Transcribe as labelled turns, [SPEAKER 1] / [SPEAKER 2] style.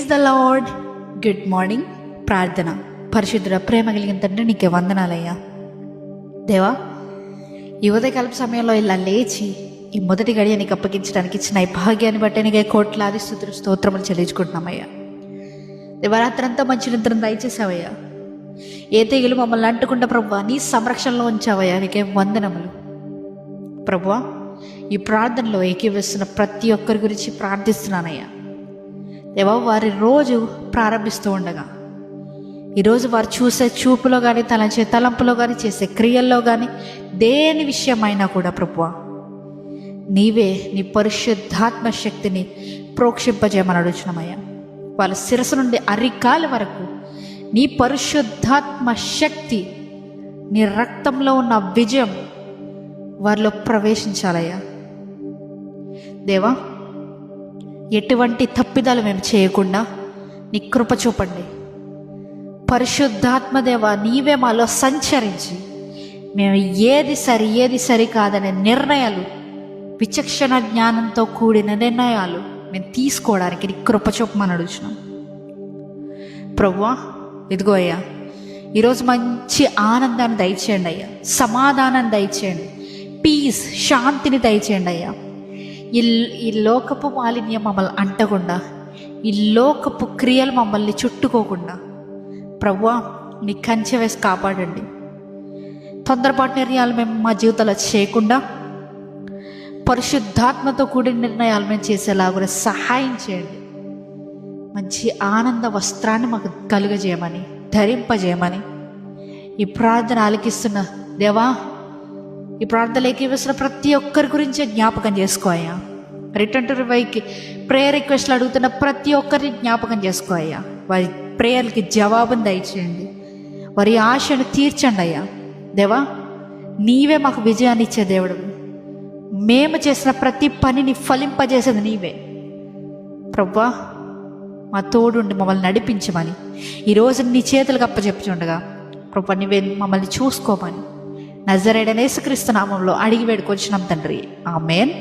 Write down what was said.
[SPEAKER 1] Praise the Lord. Good morning. ప్రార్థన. పరిశుద్ధుడ, ప్రేమ కలిగిన తండ్రి, నీకే వందనాలయ్యా. దేవా, ఈ ఉదయకాలపు సమయంలో ఇలా లేచి ఈ మొదటి గడియ నీకు అప్పగించడానికి ఇచ్చిన ఈ భాగ్యాన్ని బట్టి నీకే కోట్లాది స్తుతులు స్తోత్రములు చెల్లించుకుంటున్నామయ్యా. దేవరాత్రంతా మంచి నిద్రను దయచేసావయ్యా. ఏ తెగులు మమ్మల్ని అంటకుండా ప్రభువా నీ సంరక్షణలో ఉంచావయ్యా. నీకే వందనములు ప్రభువా. ఈ ప్రార్థనలో ఏకీవిస్తున్న ప్రతి ఒక్కరి గురించి ప్రార్థిస్తున్నానయ్యా. దేవా, వారి రోజు ప్రారంభిస్తూ ఉండగా ఈరోజు వారు చూసే చూపులో కానీ, తలంచే తలంపులో కానీ, చేసే క్రియల్లో కానీ, దేని విషయమైనా కూడా ప్రభువా నీవే నీ పరిశుద్ధాత్మ శక్తిని ప్రోక్షింపజేయమని అడుగుచున్నామయ్యా. వాళ్ళ శిరస్సు నుండి అరికాలి వరకు నీ పరిశుద్ధాత్మ శక్తి, నీ రక్తంలో ఉన్న విజయం వారిలో ప్రవేశించాలయ్యా. దేవా, ఎటువంటి తప్పిదాలు మేము చేయకుండా నీ కృప చూపండి. పరిశుద్ధాత్మదేవ, నీవే మాలో సంచరించి మేము ఏది సరి కాదనే నిర్ణయాలు, విచక్షణ జ్ఞానంతో కూడిన నిర్ణయాలు మేము తీసుకోవడానికి నీ కృప చూపమని అడుగుతున్నాం ప్రభువా. ఇదిగో అయ్యా, ఈరోజు మంచి ఆనందాన్ని దయచేయండి అయ్యా, సమాధానాన్ని దయచేయండి, పీస్, శాంతిని దయచేయండి అయ్యా. ఈ లోకపు మాలిన్యం మమ్మల్ని అంటకుండా, ఈ లోకపు క్రియలు మమ్మల్ని చుట్టుకోకుండా ప్రభువా నీ కంచె వేసి కాపాడండి. తొందరపాటు నిర్ణయాలు మేము మా జీవితాల్లో చేయకుండా పరిశుద్ధాత్మతో కూడిన నిర్ణయాలు మేము చేసేలాగా సహాయం చేయండి. మంచి ఆనంద వస్త్రాన్ని మాకు కలుగజేయమని, ధరింపజేయమని ఈ ప్రార్థన ఆలకిస్తున్న దేవా, ఈ ప్రార్థనలు ఏకీవిస్తున్న ప్రతి ఒక్కరి గురించి జ్ఞాపకం చేసుకోయ్యా. రిటర్న్ టు రివైవ్కి ప్రేయర్ రిక్వెస్ట్లు అడుగుతున్న ప్రతి ఒక్కరిని జ్ఞాపకం చేసుకోయ్యా. వారి ప్రేయర్కి జవాబును దయచేయండి, వారి ఆశను తీర్చండి అయ్యా. దేవా, నీవే మాకు విజయాన్ని ఇచ్చే దేవుడు. మేము చేసిన ప్రతి పనిని ఫలింపజేసేది నీవే ప్రభువా. మా తోడుండి మమ్మల్ని నడిపించమని ఈరోజు నీ చేతులకు అప్పచెప్పుచుండగా ప్రభువా నీవే మమ్మల్ని చూసుకోమని నజరేయుడైన యేసుక్రీస్తు నామములో అడిగి వేడుకొంచున్నాం తండ్రి. ఆమేన్.